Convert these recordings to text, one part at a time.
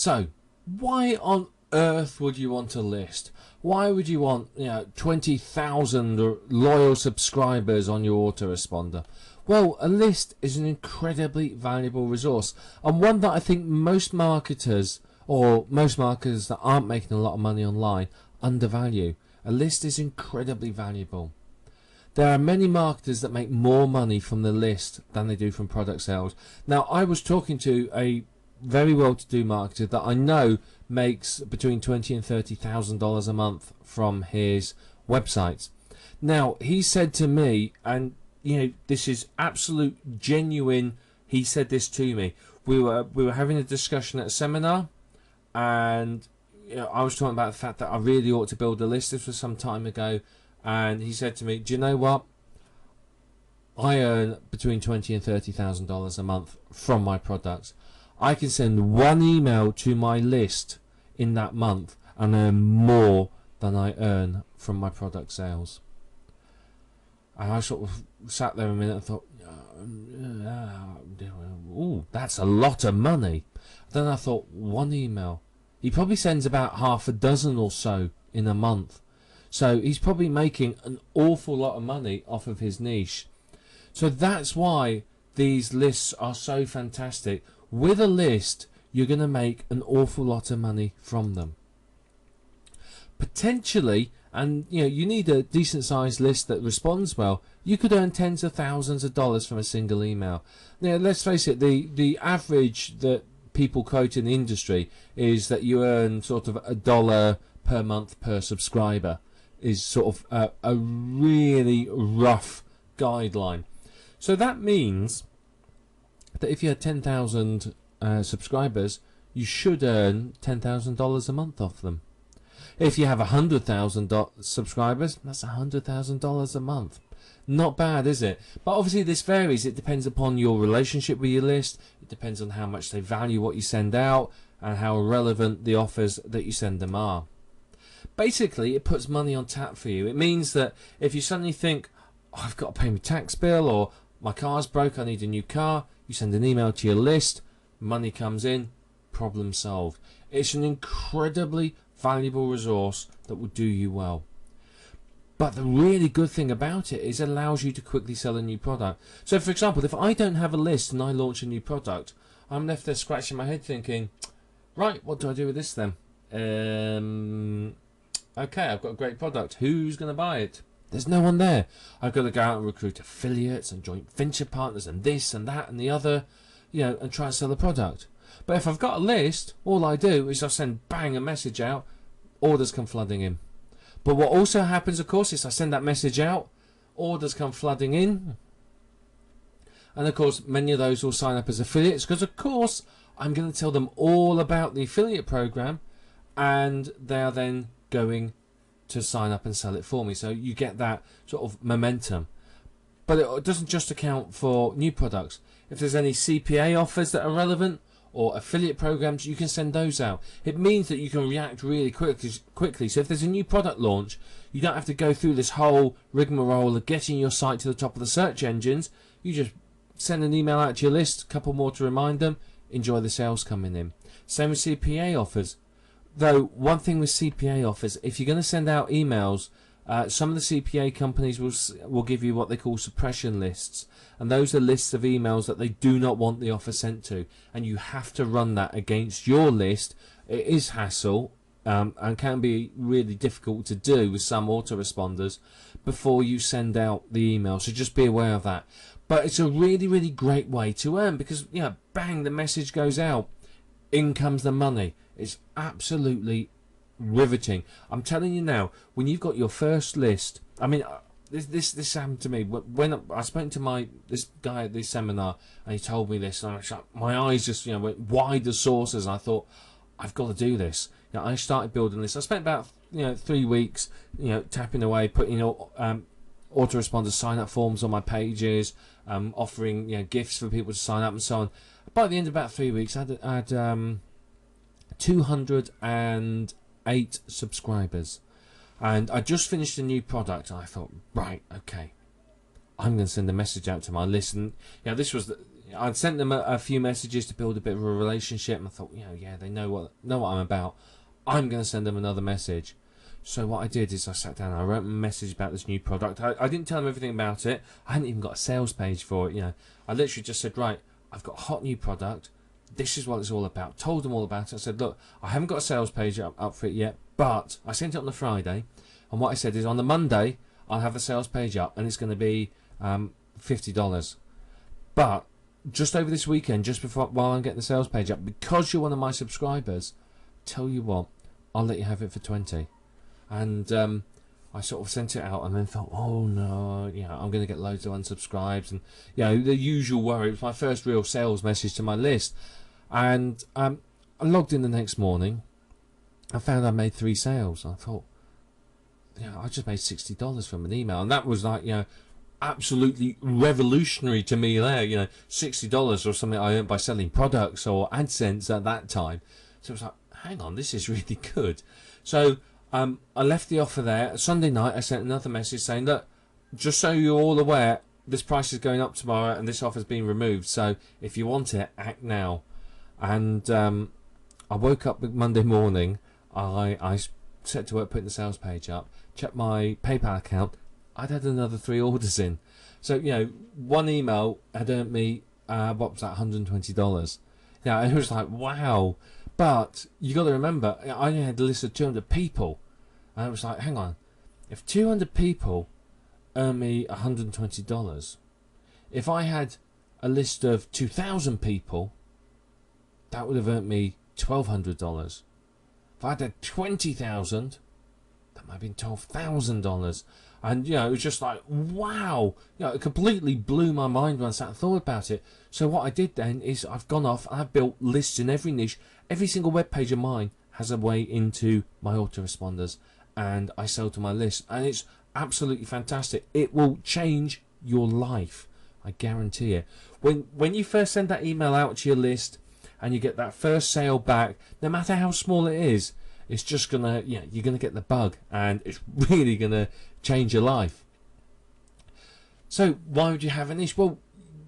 So why on earth would you want a list? Why would you want 20,000 loyal subscribers on your autoresponder? Well, a list is an incredibly valuable resource, and one that I think most marketers, or most marketers that aren't making a lot of money online, undervalue. A list is incredibly valuable. There are many marketers that make more money from the list than they do from product sales. Now, I was talking to a very well-to-do marketer that I know makes between $20,000 and $30,000 a month from his websites. Now, he said to me, and this is absolute genuine. He said this to me. We were having a discussion at a seminar, and I was talking about the fact that I really ought to build a list. This was some time ago, and he said to me, "Do you know what? I earn between $20,000 and $30,000 a month from my products. I can send one email to my list in that month and earn more than I earn from my product sales." And I sort of sat there a minute and thought, "Ooh, that's a lot of money." Then I thought, one email. He probably sends about half a dozen or so in a month. So he's probably making an awful lot of money off of his niche. So that's why these lists are so fantastic. With a list, you're going to make an awful lot of money from them. Potentially, and you need a decent sized list that responds well, you could earn tens of thousands of dollars from a single email. Now, let's face it, the average that people quote in the industry is that you earn sort of $1 per month per subscriber, is sort of a really rough guideline. So that means that if you had 10,000 subscribers, you should earn $10,000 a month off them. If you have 100,000 subscribers, that's $100,000 a month. Not bad, is it? But obviously this varies. It depends upon your relationship with your list. It depends on how much they value what you send out and how relevant the offers that you send them are. Basically, it puts money on tap for you. It means that if you suddenly think, "Oh, I've got to pay my tax bill," or "My car's broke, I need a new car," you send an email to your list, money comes in, problem solved. It's an incredibly valuable resource that will do you well. But the really good thing about it is it allows you to quickly sell a new product. So for example, if I don't have a list and I launch a new product, I'm left there scratching my head thinking, right, what do I do with this then? Okay, I've got a great product. Who's going to buy it? There's no one there. I've got to go out and recruit affiliates and joint venture partners and this and that and the other, and try and sell the product. But if I've got a list, all I do is I send bang a message out, orders come flooding in. But what also happens, of course, is I send that message out, orders come flooding in, and of course many of those will sign up as affiliates, because of course I'm going to tell them all about the affiliate program, and they are then going to sign up and sell it for me. So you get that sort of momentum. But it doesn't just account for new products. If there's any CPA offers that are relevant or affiliate programs, you can send those out. It means that you can react really quickly. So if there's a new product launch, you don't have to go through this whole rigmarole of getting your site to the top of the search engines. You just send an email out to your list, a couple more to remind them, enjoy the sales coming in. Same with CPA offers. Though one thing with CPA offers, if you're going to send out emails, some of the CPA companies will give you what they call suppression lists, and those are lists of emails that they do not want the offer sent to, and you have to run that against your list. It is hassle and can be really difficult to do with some autoresponders before you send out the email, so just be aware of that. But it's a really, really great way to earn, because bang, the message goes out, in comes the money. It's absolutely riveting. I'm telling you now, when you've got your first list, I mean, this happened to me when I spoke to this guy at this seminar, and he told me this, and my eyes just went wide as saucers. I thought, I've got to do this. I started building this. I spent about 3 weeks tapping away, putting autoresponder sign up forms on my pages, offering gifts for people to sign up and so on. By the end of about 3 weeks, I had 208 subscribers, and I just finished a new product, and I thought, right, okay, I'm going to send a message out to my list. And this was I'd sent them a few messages to build a bit of a relationship, and I thought, yeah, they know what I'm about. I'm going to send them another message. So what I did is I sat down, I wrote a message about this new product. I didn't tell them everything about it. I hadn't even got a sales page for it. I literally just said, right, I've got a hot new product. This is what it's all about. Told them all about it. I said, look, I haven't got a sales page up for it yet, but I sent it on the Friday. And what I said is on the Monday, I'll have the sales page up, and it's going to be $50. But just over this weekend, just before while I'm getting the sales page up, because you're one of my subscribers, tell you what, I'll let you have it for 20. And I sort of sent it out, and then thought, oh no, I'm going to get loads of unsubscribes, and the usual worry. It was my first real sales message to my list, and I logged in the next morning. I found I made 3 sales. I thought, I just made $60 from an email, and that was like, absolutely revolutionary to me there. $60 or something I earned by selling products or AdSense at that time. So it was like, hang on, this is really good. So I left the offer there. Sunday night I sent another message saying, look, just so you're all aware, this price is going up tomorrow and this offer's been removed, so if you want it, act now. And I woke up Monday morning, I set to work putting the sales page up, checked my PayPal account. I'd had another 3 orders in. So, one email had earned me, what was that, $120. It was like, wow. But you got to remember, I only had a list of 200 people. And it was like, hang on. If 200 people earn me $120, if I had a list of 2,000 people, that would have earned me $1,200. If I had 20,000, that might have been $12,000. And, it was just like, wow. It completely blew my mind when I sat and thought about it. So what I did then is I've gone off and I've built lists in every niche. Every single web page of mine has a way into my autoresponders, and I sell to my list. And it's absolutely fantastic. It will change your life. I guarantee it. When you first send that email out to your list and you get that first sale back, no matter how small it is, it's just gonna, you're gonna get the bug, and it's really gonna change your life. So why would you have a niche? Well,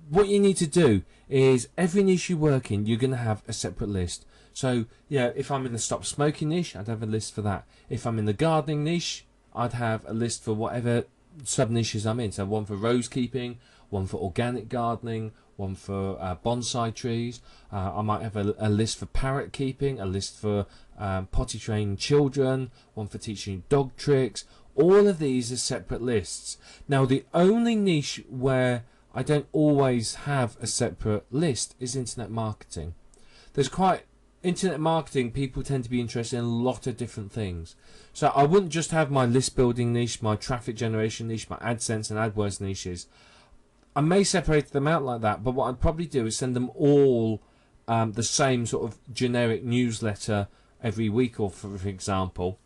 what you need to do is every niche you work in, you're gonna have a separate list. So if I'm in the stop smoking niche, I'd have a list for that. If I'm in the gardening niche, I'd have a list for whatever sub niches I'm in. So one for rose keeping, one for organic gardening, one for bonsai trees. I might have a list for parrot keeping, a list for potty training children, one for teaching dog tricks. All of these are separate lists. Now, the only niche where I don't always have a separate list is internet marketing. Internet marketing, people tend to be interested in a lot of different things. So I wouldn't just have my list building niche, my traffic generation niche, my AdSense and AdWords niches. I may separate them out like that, but what I'd probably do is send them all the same sort of generic newsletter every week, or for example.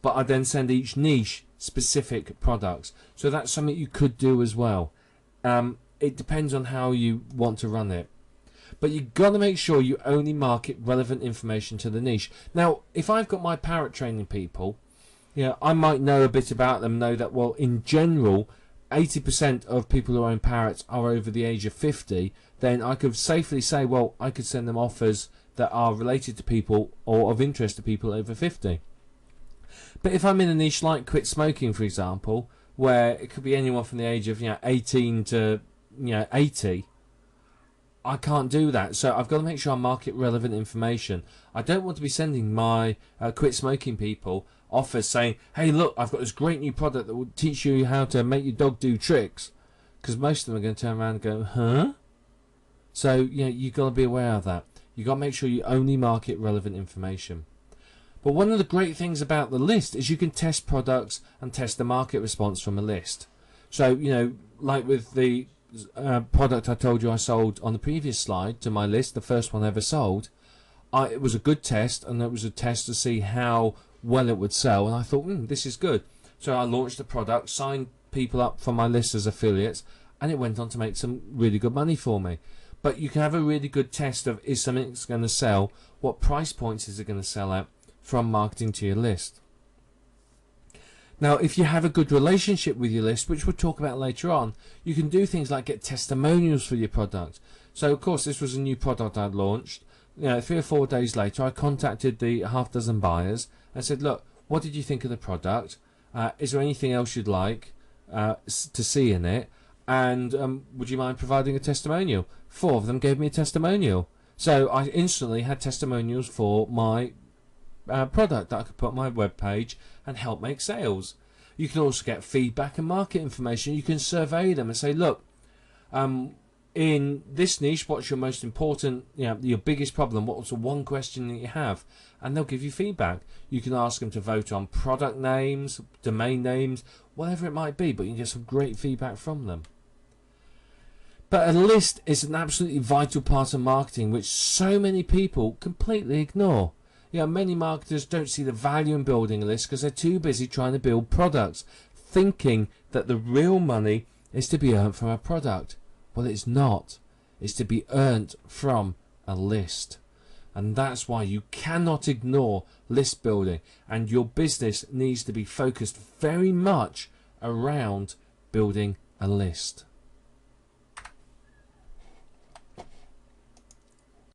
But I then send each niche specific products. So that's something you could do as well. It depends on how you want to run it. But you've got to make sure you only market relevant information to the niche. Now, if I've got my parrot training people, I might know a bit about them, know that, well, in general, 80% of people who own parrots are over the age of 50, then I could safely say, well, I could send them offers that are related to people or of interest to people over 50. But if I'm in a niche like quit smoking, for example, where it could be anyone from the age of 18 to 80, I can't do that. So I've got to make sure I market relevant information. I don't want to be sending my quit smoking people offers saying, hey, look, I've got this great new product that will teach you how to make your dog do tricks, because most of them are going to turn around and go, huh? So you've got to be aware of that. You've got to make sure you only market relevant information. But one of the great things about the list is you can test products and test the market response from a list. So, like with the product I told you I sold on the previous slide to my list, the first one I ever sold, it was a good test, and it was a test to see how well it would sell, and I thought, this is good. So I launched the product, signed people up from my list as affiliates, and it went on to make some really good money for me. But you can have a really good test of, is something going to sell, what price points is it going to sell at, from marketing to your list. Now, if you have a good relationship with your list, which we'll talk about later on, you can do things like get testimonials for your product. So of course this was a new product I'd launched. 3 or 4 days later I contacted the half dozen buyers and said, look, what did you think of the product? Is there anything else you'd like to see in it? And would you mind providing a testimonial? 4 of them gave me a testimonial. So I instantly had testimonials for my product that I could put on my webpage and help make sales. You can also get feedback and market information. You can survey them and say, look, in this niche, what's your most important, your biggest problem? What's the one question that you have? And they'll give you feedback. You can ask them to vote on product names, domain names, whatever it might be, but you can get some great feedback from them. But a list is an absolutely vital part of marketing, which so many people completely ignore. Many marketers don't see the value in building a list because they're too busy trying to build products, thinking that the real money is to be earned from a product. Well, it's not. It's to be earned from a list. And that's why you cannot ignore list building, and your business needs to be focused very much around building a list.